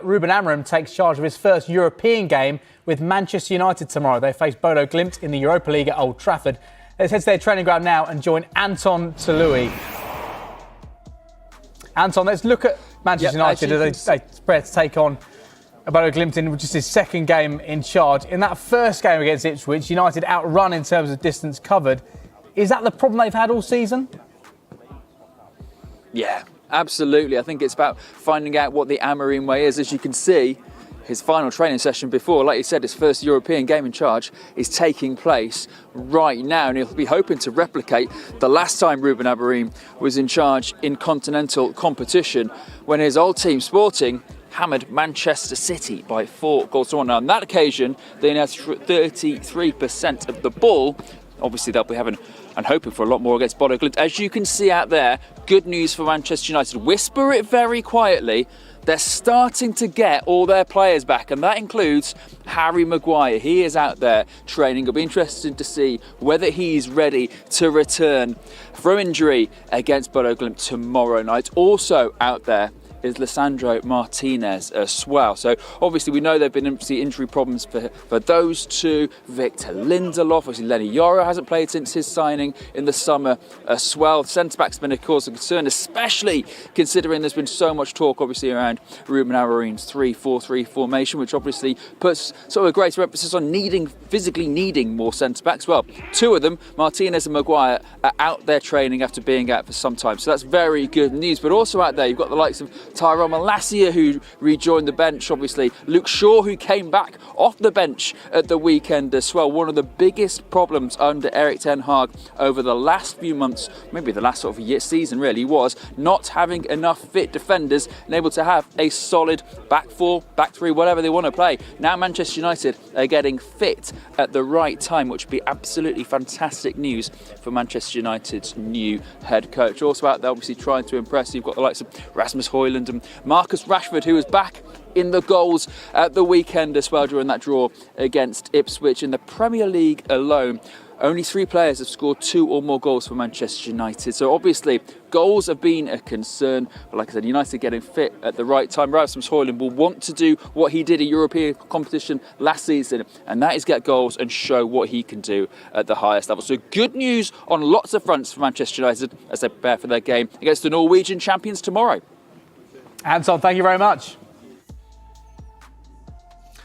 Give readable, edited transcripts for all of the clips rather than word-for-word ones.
Ruben Amorim takes charge of his first European game with Manchester United tomorrow. They face Bodo Glimt in the Europa League at Old Trafford. Let's head to their training ground now and join Anton Tolui. Anton, let's look at Manchester United as they prepare to take on Bodo Glimt in just his second game in charge. In that first game against Ipswich, United outrun in terms of distance covered. Is that the problem they've had all season? Yeah, absolutely. I think it's about finding out what the Amorim way is. As you can see, his final training session before, like you said, his first European game in charge is taking place right now, and he'll be hoping to replicate the last time Ruben Amorim was in charge in continental competition when his old team Sporting hammered Manchester City by 4-1. Now, on that occasion, they had 33% of the ball. Obviously, they'll be having and hoping for a lot more against Bodo Glimt. As you can see out there, good news for Manchester United. Whisper it very quietly. They're starting to get all their players back, and that includes Harry Maguire. He is out there training. It'll be interesting to see whether he's ready to return from injury against Bodo Glimt tomorrow night. Also out there is Lisandro Martinez as well. So obviously we know there have been injury problems for those two. Victor Lindelof, obviously Lenny Yoro hasn't played since his signing in the summer as well. Centre-back's been of course a concern, especially considering there's been so much talk obviously around Ruben Amorim's 3-4-3 formation, which obviously puts sort of a greater emphasis on physically needing more centre-backs. Well, two of them, Martinez and Maguire, are out there training after being out for some time. So that's very good news. But also out there, you've got the likes of Tyrone Malacia, who rejoined the bench, obviously. Luke Shaw, who came back off the bench at the weekend as well. One of the biggest problems under Erik Ten Hag over the last few months, maybe the last sort of season really, was not having enough fit defenders and able to have a solid back four, back three, whatever they want to play. Now Manchester United are getting fit at the right time, which would be absolutely fantastic news for Manchester United's new head coach. Also out there, obviously trying to impress, you've got the likes of Rasmus Højlund and Marcus Rashford, who was back in the goals at the weekend as well during that draw against Ipswich. In the Premier League alone, only 3 players have scored 2 or more goals for Manchester United. So obviously, goals have been a concern. But like I said, United getting fit at the right time. Rasmus Højlund will want to do what he did in European competition last season, and that is get goals and show what he can do at the highest level. So good news on lots of fronts for Manchester United as they prepare for their game against the Norwegian champions tomorrow. Anton, thank you very much.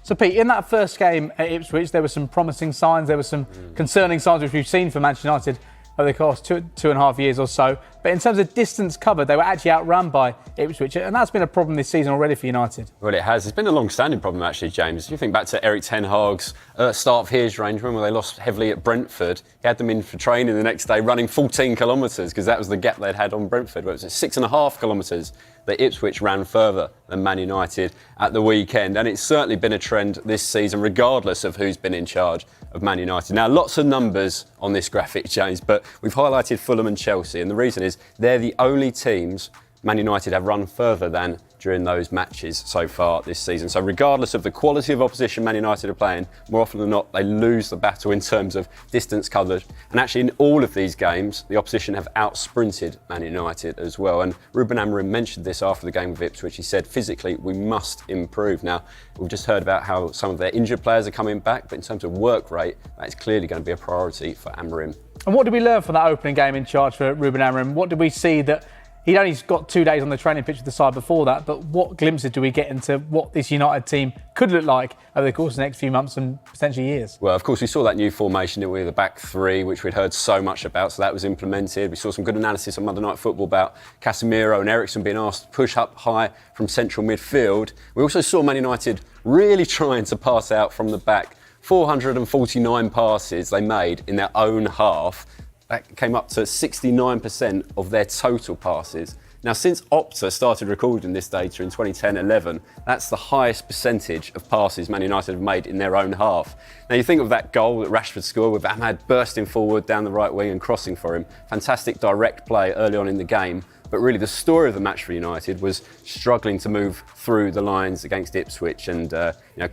So, Pete, in that first game at Ipswich, there were some promising signs. There were some concerning signs which we've seen for Manchester United over the course of 2.5 years or so. But in terms of distance covered, they were actually outrun by Ipswich. And that's been a problem this season already for United. Well, it has. It's been a long-standing problem, actually, James. If you think back to Erik Ten Hag's start of his range, remember they lost heavily at Brentford. He had them in for training the next day, running 14 kilometres, because that was the gap they'd had on Brentford, where it was 6.5 kilometres that Ipswich ran further than Man United at the weekend. And it's certainly been a trend this season, regardless of who's been in charge of Man United. Now, lots of numbers on this graphic, James, but we've highlighted Fulham and Chelsea, and the reason is they're the only teams Man United have run further than during those matches so far this season. So regardless of the quality of opposition Man United are playing, more often than not, they lose the battle in terms of distance covered. And actually in all of these games, the opposition have out-sprinted Man United as well. And Ruben Amorim mentioned this after the game with Ipswich. He said, physically, we must improve. Now, we've just heard about how some of their injured players are coming back, but in terms of work rate, that is clearly going to be a priority for Amorim. And what did we learn from that opening game in charge for Ruben Amorim? What did we see that he'd only got 2 days on the training pitch with the side before that, but what glimpses do we get into what this United team could look like over the course of the next few months and potentially years? Well, of course, we saw that new formation, didn't we, the back three, which we'd heard so much about, so that was implemented. We saw some good analysis on Monday Night Football about Casemiro and Eriksen being asked to push up high from central midfield. We also saw Man United really trying to pass out from the back. 449 passes they made in their own half. That came up to 69% of their total passes. Now, since Opta started recording this data in 2010-11, that's the highest percentage of passes Man United have made in their own half. Now, you think of that goal that Rashford scored with Ahmad bursting forward down the right wing and crossing for him. Fantastic direct play early on in the game. But really the story of the match for United was struggling to move through the lines against Ipswich, and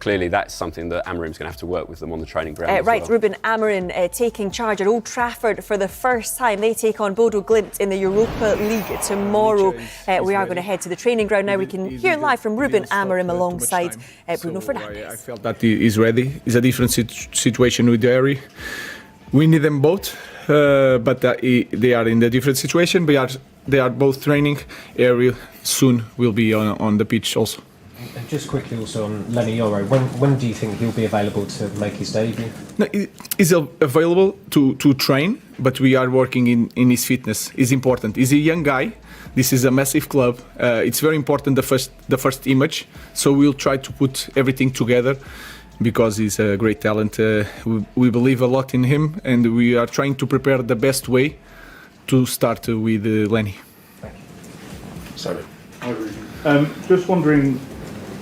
clearly that's something that Amorim's going to have to work with them on the training ground as right, well. Ruben Amorim taking charge at Old Trafford for the first time. They take on Bodo Glimt in the Europa League tomorrow. We are going to head to the training ground now. We can hear live from Ruben Amorim alongside Bruno Fernandes. I felt that he's ready. It's a different situation with Harry. We need them both, but they are in a different situation. They are both training. Harry soon will be on the pitch also. And just quickly also on Lenny Yoro, when do you think he'll be available to make his debut? No, he's available to train, but we are working in his fitness. It's important. He's a young guy. This is a massive club. It's very important, the first image. So we'll try to put everything together because he's a great talent. We believe a lot in him, and we are trying to prepare the best way to start with Lenny. Thank you. Sorry. Hi, Ruben. Just wondering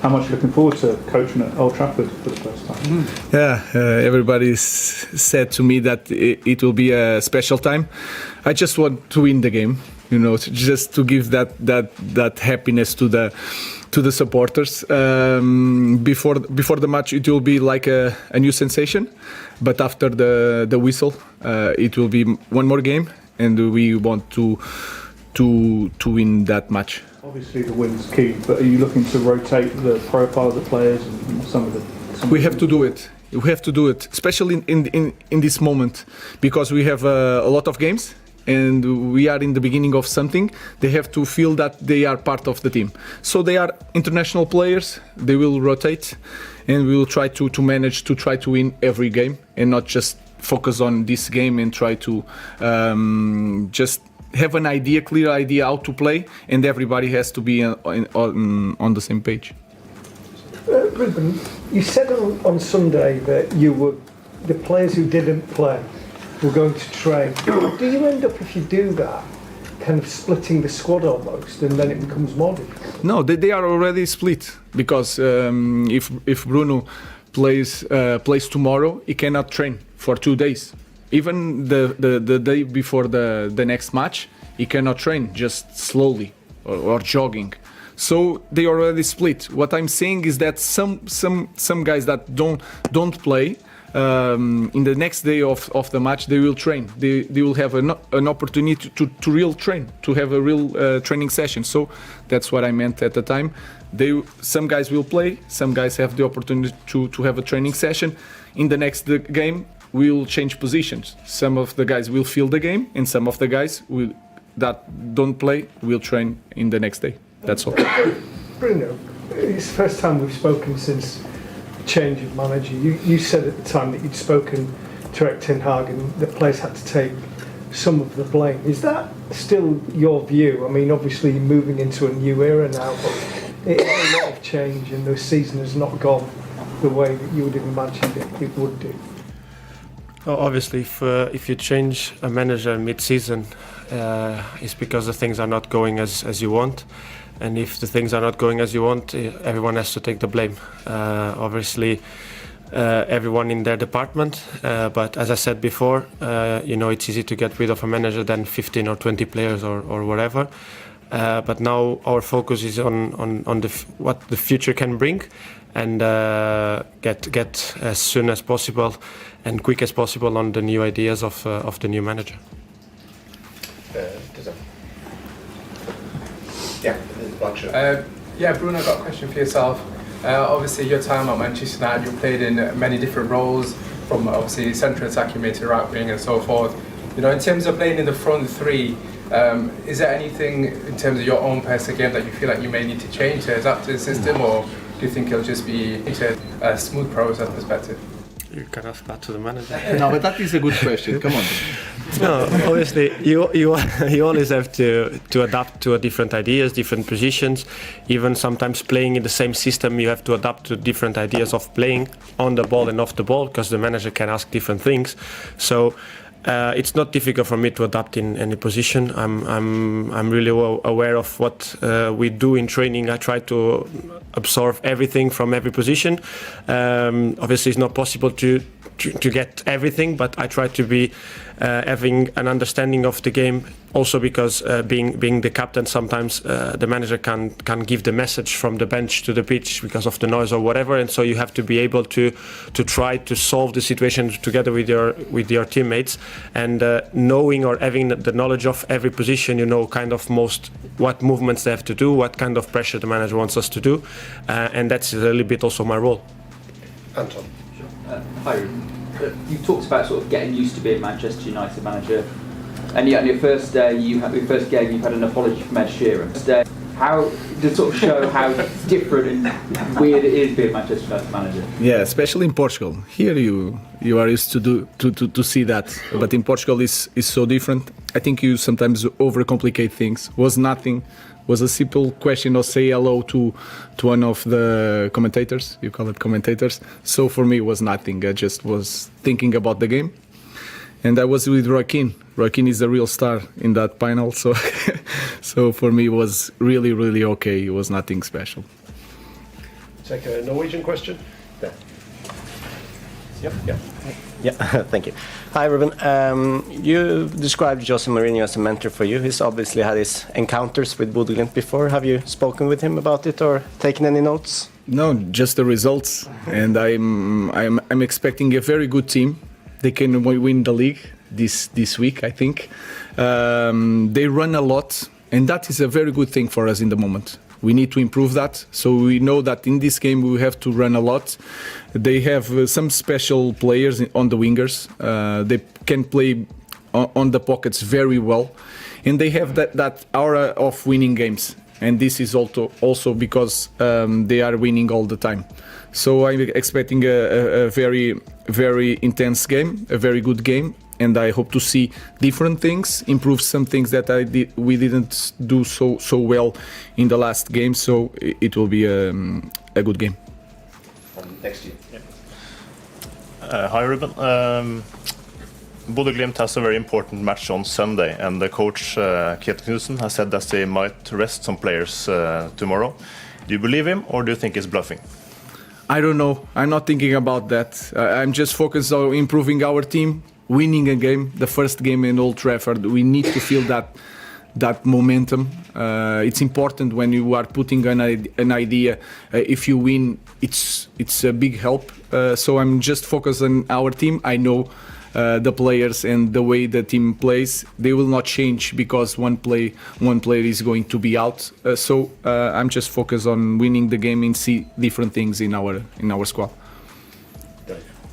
how much you're looking forward to coaching at Old Trafford for the first time. Yeah, everybody said to me that it will be a special time. I just want to win the game, just to give that happiness to the supporters. Before the match, it will be like a new sensation, but after the whistle, it will be one more game, and we want to win that match. Obviously, the win's key, but are you looking to rotate the profile of the players and some of the? We have to do it. We have to do it, especially in this moment, because we have a lot of games and we are in the beginning of something. They have to feel that they are part of the team. So they are international players. They will rotate, and we will try to manage to try to win every game and not just focus on this game and try to just have a clear idea how to play, and everybody has to be on the same page. Ruben, you said on Sunday that the players who didn't play were going to train. Do you end up, if you do that, kind of splitting the squad almost, and then it becomes more difficult? No, they are already split, because if Bruno plays tomorrow, he cannot train for 2 days. Even the day before the next match, he cannot train, just slowly or jogging. So they already split. What I'm saying is that some guys that don't play, in the next day of the match, they will train. They will have an opportunity to real train, to have a real training session. So that's what I meant at the time. Some guys will play, some guys have the opportunity to have a training session. In the next game, we'll change positions. Some of the guys will fill the game, and some of the guys that don't play will train in the next day. That's all. Bruno, it's the first time we've spoken since the change of manager. You said at the time that you'd spoken to Erik Ten Hag and the players had to take some of the blame. Is that still your view? I mean, obviously you're moving into a new era now, but it's a lot of change, and the season has not gone the way that you would have imagined it would do. Obviously, if you change a manager mid-season, it's because the things are not going as you want. And if the things are not going as you want, everyone has to take the blame. Obviously, everyone in their department. But as I said before, it's easy to get rid of a manager than 15 or 20 players or whatever. But now our focus is on what the future can bring, and get as soon as possible and quick as possible on the new ideas of the new manager. Bruno, I've got a question for yourself. Obviously, your time at Manchester United, you played in many different roles, from obviously central attack, you made to right wing and so forth. In terms of playing in the front three, is there anything in terms of your own personal game that you feel like you may need to change to adapt to the system, or do you think it'll just be a smooth process perspective? You can ask that to the manager. No, but that is a good question. Come on. No, obviously you always have to adapt to different ideas, different positions. Even sometimes playing in the same system, you have to adapt to different ideas of playing on the ball and off the ball, because the manager can ask different things. So it's not difficult for me to adapt in any position. I'm really aware of what we do in training. I try to absorb everything from every position. Obviously, it's not possible to get everything, but I try to be having an understanding of the game also because being the captain, sometimes the manager can give the message from the bench to the pitch because of the noise or whatever, and so you have to be able to try to solve the situation together with your teammates, and knowing or having the knowledge of every position, you know kind of most what movements they have to do, what kind of pressure the manager wants us to do, and that's a little bit also my role. Anton. Hi, you talked about sort of getting used to being Manchester United manager. And yet, on your first day, your first game, you've had an apology from Ed Sheeran. How to sort of show how different and weird it is being Manchester United manager. Yeah, especially in Portugal. Here you are used to see that, but in Portugal is so different. I think you sometimes overcomplicate things. Was a simple question or say hello to one of the commentators. You call it commentators. So for me, it was nothing. I just was thinking about the game. And I was with Keane. Keane is the real star in that panel, so so for me it was really, really okay. It was nothing special. Take a Norwegian question. There. Yep. Yeah, thank you. Hi, Ruben. You described Jose Mourinho as a mentor for you. He's obviously had his encounters with Bodø Glimt before. Have you spoken with him about it or taken any notes? No, just the results. And I'm expecting a very good team. They can win the league this week, I think. They run a lot, and that is a very good thing for us in the moment. We need to improve that. So we know that in this game we have to run a lot. They have some special players on the wingers. They can play on the pockets very well, and they have that aura of winning games. And this is also because they are winning all the time. So I'm expecting a very, very intense game, a very good game, and I hope to see different things, improve some things that we didn't do so well in the last game. So it will be a good game. Next year. Hi, Ruben. Bodø Glimt has a very important match on Sunday, and the coach Kjetil Knutsen has said that they might rest some players tomorrow. Do you believe him, or do you think he's bluffing? I don't know. I'm not thinking about that. I'm just focused on improving our team, winning a game, the first game in Old Trafford. We need to feel that momentum. It's important when you are putting an idea. If you win, it's a big help. So I'm just focused on our team. I know the players and the way the team plays, they will not change because one player is going to be out. So I'm just focused on winning the game and see different things in our squad.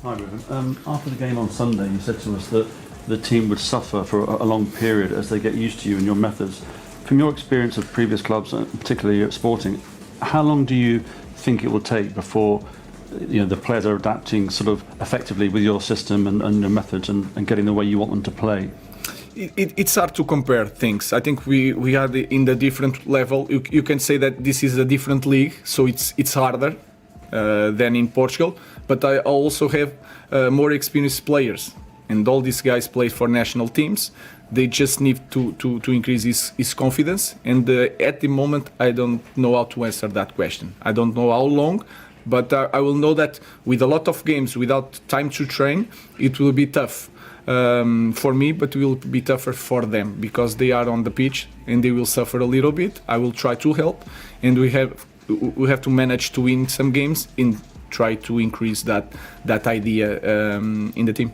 Hi, Ruben. After the game on Sunday, you said to us that the team would suffer for a long period as they get used to you and your methods. From your experience of previous clubs, particularly at Sporting, how long do you think it will take before the players are adapting sort of effectively with your system and your methods and getting the way you want them to play? It's hard to compare things. I think we are in the different level. You can say that this is a different league, so it's harder than in Portugal. But I also have more experienced players, and all these guys play for national teams. They just need to increase his confidence. And at the moment, I don't know how to answer that question. I don't know how long. But I will know that with a lot of games, without time to train, it will be tough for me, but it will be tougher for them because they are on the pitch and they will suffer a little bit. I will try to help, and we have to manage to win some games and try to increase that idea in the team.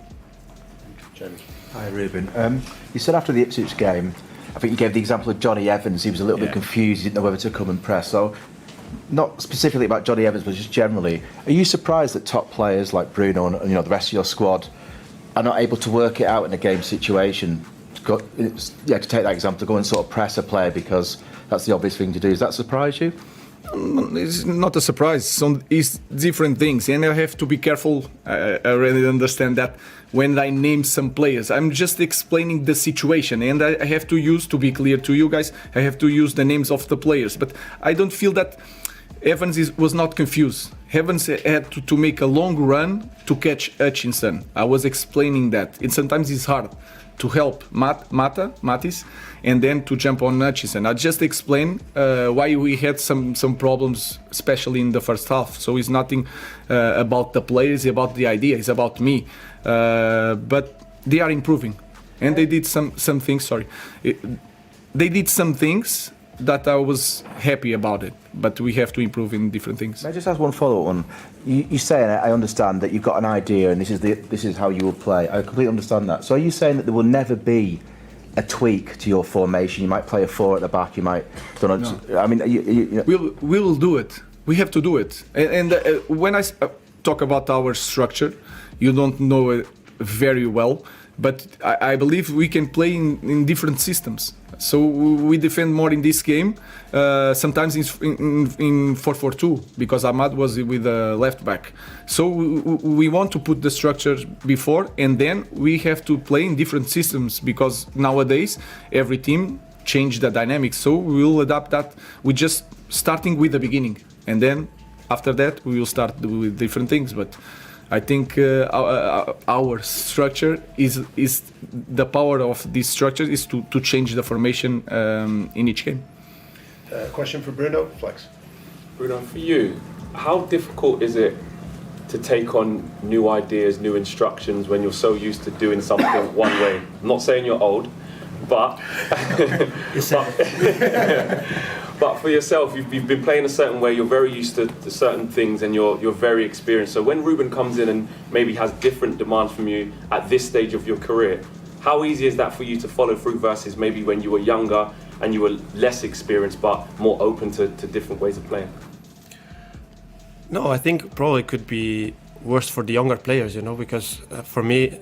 Hi, Ruben. You said after the Ipswich game, I think you gave the example of Johnny Evans. He was a little bit confused. He didn't know whether to come and press. So, not specifically about Johnny Evans, but just generally, are you surprised that top players like Bruno and the rest of your squad are not able to work it out in a game situation? To take that example, to go and sort of press a player because that's the obvious thing to do. Does that surprise you? It's not a surprise. It's different things, and I have to be careful. I really understand that when I name some players, I'm just explaining the situation, and I have to use, to be clear to you guys, I have to use the names of the players. But I don't feel that Evans was not confused. Evans had to make a long run to catch Hutchinson. I was explaining that. And sometimes it's hard to help Matis and then to jump on Hutchinson. I just explained why we had some problems, especially in the first half. So it's nothing about the players, it's about the idea, it's about me. But they are improving. and they did some things. Sorry, they did some things that I was happy about it, but we have to improve in different things. May I just ask one follow-up one? You say, and I understand that you've got an idea, and this is how you will play. I completely understand that. So are you saying that there will never be a tweak to your formation? You might play a 4 at the back. You might. Don't know. No. I mean, we will do it. We have to do it. And when I talk about our structure, you don't know it very well, but I believe we can play in different systems. So we defend more in this game, sometimes in 4-4-2, because Ahmad was with the left back. So we want to put the structure before, and then we have to play in different systems, because nowadays every team changed the dynamics. So we will adapt that. We just starting with the beginning, and then after that we will start with different things. But I think our structure is the power of this structure is to change the formation in each game. Question for Bruno, Flex. Bruno, for you, how difficult is it to take on new ideas, new instructions when you're so used to doing something one way? I'm not saying you're old, but but for yourself, you've been playing a certain way, you're very used to certain things, and you're very experienced. So when Ruben comes in and maybe has different demands from you at this stage of your career, how easy is that for you to follow through versus maybe when you were younger and you were less experienced but more open to different ways of playing? No, I think probably could be worse for the younger players, because for me,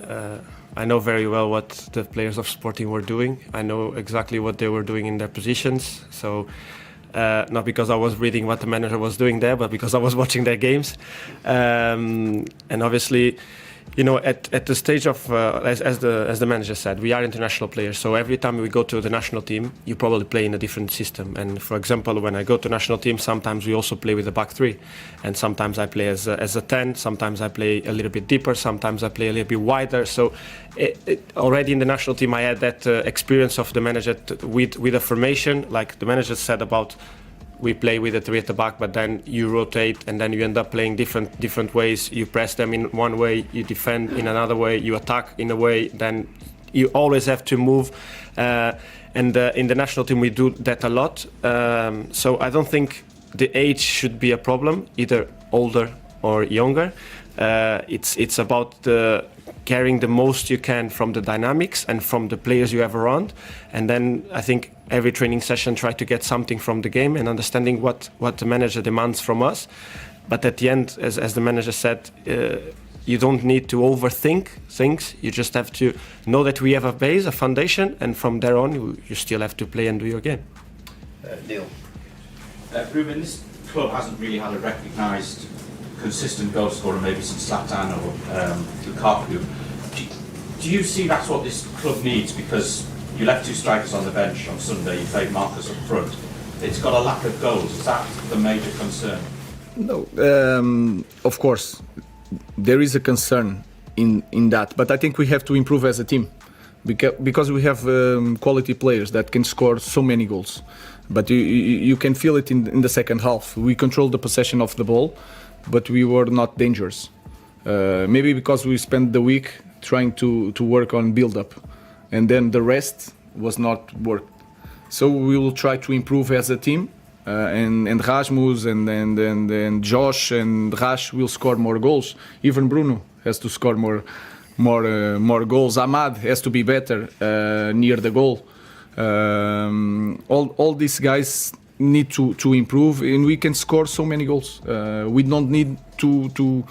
I know very well what the players of Sporting were doing. I know exactly what they were doing in their positions. So not because I was reading what the manager was doing there, but because I was watching their games. And obviously, at the stage of, as the manager said, we are international players. So every time we go to the national team, you probably play in a different system. And for example, when I go to national team, sometimes we also play with the back 3. And sometimes I play as a 10, sometimes I play a little bit deeper, sometimes I play a little bit wider. So already in the national team, I had that experience of the manager with a formation, like the manager said about we play with a 3 at the back, but then you rotate and then you end up playing different ways. You press them in one way, you defend in another way, you attack in a way, then you always have to move. And in the national team, we do that a lot. So I don't think the age should be a problem, either older or younger. It's about carrying the most you can from the dynamics and from the players you have around. And then I think every training session try to get something from the game and understanding what the manager demands from us. But at the end, as the manager said, you don't need to overthink things. You just have to know that we have a base, a foundation, and from there on, you still have to play and do your game. Neil. Ruben, this club hasn't really had a recognised consistent goal scorer maybe since Zlatan or Lukaku. Do you see that's what this club needs? Because you left 2 strikers on the bench on Sunday, you played Marcus up front. It's got a lack of goals. Is that the major concern? No, of course, there is a concern in that, but I think we have to improve as a team because we have quality players that can score so many goals. But you can feel it in the second half. We controlled the possession of the ball, but we were not dangerous. Maybe because we spent the week trying to work on build-up, and then the rest was not worked. So we will try to improve as a team, and Rasmus and Josh and Rash will score more goals. Even Bruno has to score more goals. Ahmad has to be better near the goal. All these guys need to improve, and we can score so many goals. We don't need to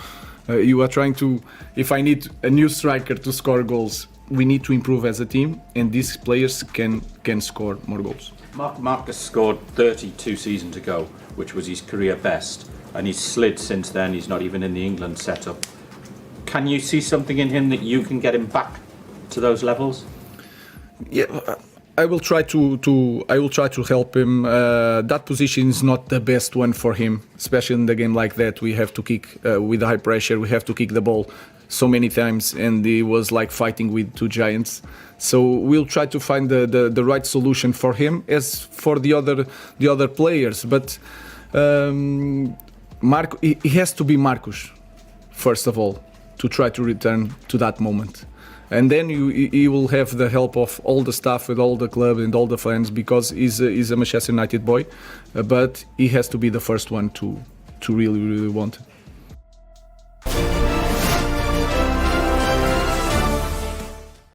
you are trying to, if I need a new striker to score goals, we need to improve as a team, and these players can score more goals. Marcus scored 32 seasons ago, which was his career best, and he's slid since then. He's not even in the England setup. Can you see something in him that you can get him back to those levels? Yeah, I will try to help him. That position is not the best one for him, especially in the game like that. We have to kick with high pressure. We have to kick the ball so many times, and he was like fighting with 2 giants. So we'll try to find the right solution for him as for the other players. But he has to be Marcus first of all to try to return to that moment. and then he will have the help of all the staff with all the club and all the fans, because he's a Manchester United boy, but he has to be the first one to really want it.